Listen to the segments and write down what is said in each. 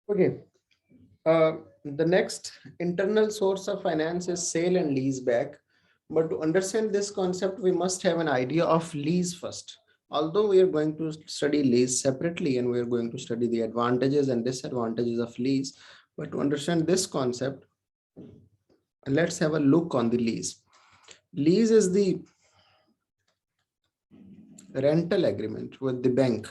Okay. The next internal source of finance is sale and lease back. But to understand this concept, we must have an idea of lease first. Although we are going to study lease separately and we are going to study the advantages and disadvantages of lease, but to understand this concept, let's have a look on the lease. Lease is the rental agreement with the bank.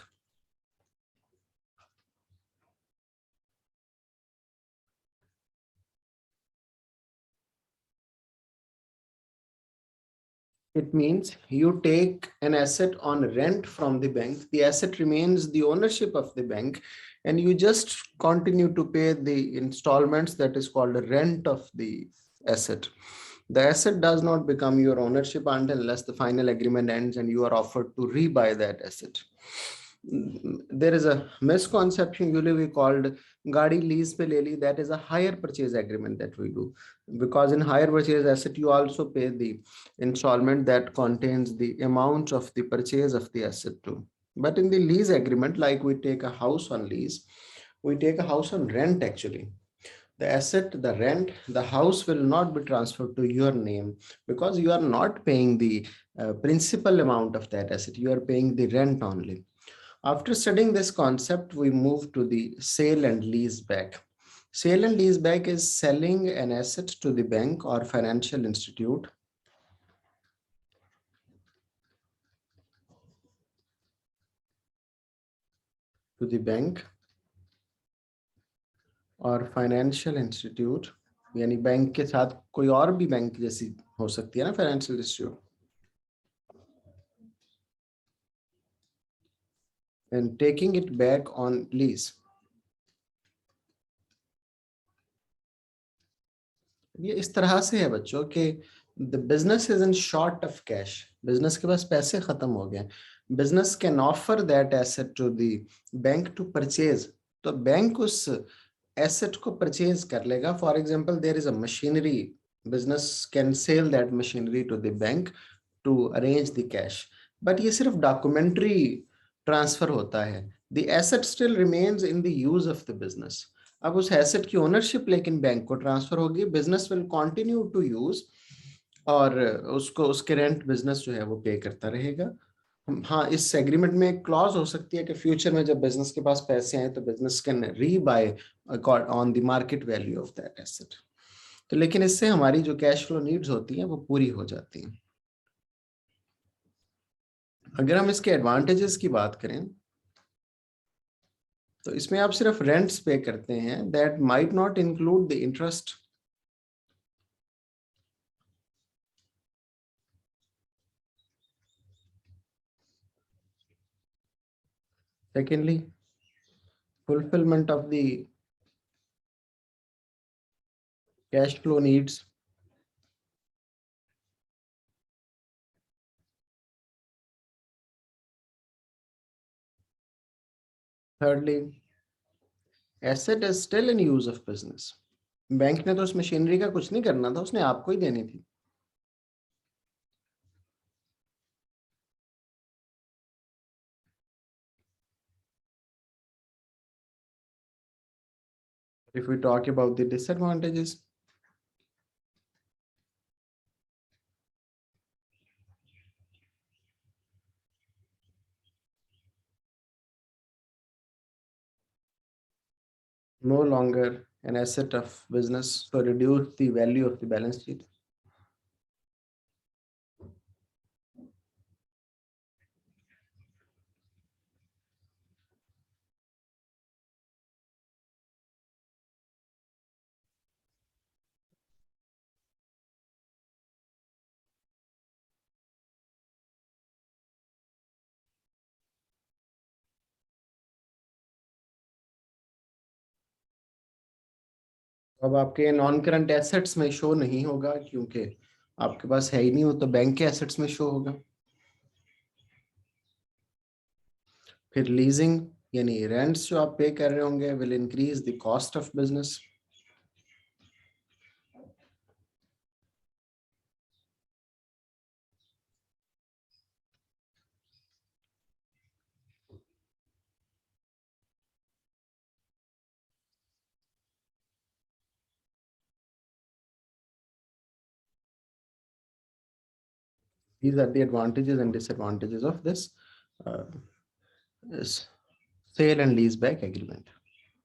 It means you take an asset on rent from the bank. The asset remains the ownership of the bank, and you just continue to pay the installments that is called the rent of the asset. The asset does not become your ownership unless the final agreement ends and you are offered to rebuy that asset. There is a misconception usually called gadi lease pe le li. That is a hire purchase agreement that we do, because in hire purchase asset you also pay the installment that contains the amount of the purchase of the asset too. But in the lease agreement, like we take a house on lease, we take a house on rent actually. The asset, the rent, the house will not be transferred to your name because you are not paying the principal amount of that asset. You are paying the rent only. After studying this concept, we move to the sale and lease back. Sale and lease back is selling an asset to the bank or financial institute to the bank और financial institute, यानी bank के साथ कोई और भी bank जैसी हो सकती है ना financial institute, and taking it back on lease. ये इस तरह से है बच्चों कि the business is in short of cash. Business के पास पैसे खत्म हो गए. Business can offer that asset to the bank to purchase. तो बैंक उस asset को purchase कर लेगा. For example, there is a machinery. Business can sell that machinery to the bank to arrange the cash. But ये सिर्फ documentary transfer होता है. The asset still remains in the use of the business. अब उस asset की ownership लेकिन bank को transfer होगी. Business will continue to use और उसको उसके रेंट बिजनेस जो है वो पे करता रहेगा. हाँ, इस एग्रीमेंट में एक क्लॉज हो सकती है कि फ्यूचर में जब बिजनेस के पास पैसे आए तो business can rebuy on the market value of that asset. तो लेकिन इससे हमारी जो कैश फ्लो नीड्स होती हैं वो पूरी हो जाती हैं. अगर हम इसके एडवांटेजेस की बात करें तो इसमें आप सिर्फ रेंट्स पे करते हैं. That might not include the interest. Secondly, fulfillment of the cash flow needs. Thirdly, asset is still in use of business. Bank ने तो उस मशीनरी का कुछ नहीं करना था, उसने आपको ही देनी थी. If we talk about the disadvantages, no longer an asset of business, so reduce the value of the balance sheet. अब आपके नॉन करंट एसेट्स में शो नहीं होगा क्योंकि आपके पास है ही नहीं, वो तो बैंक के एसेट्स में शो होगा. फिर लीजिंग यानी रेंट्स जो आप पे कर रहे होंगे will increase the cost of business. These are the advantages and disadvantages of this, this sale and lease back agreement.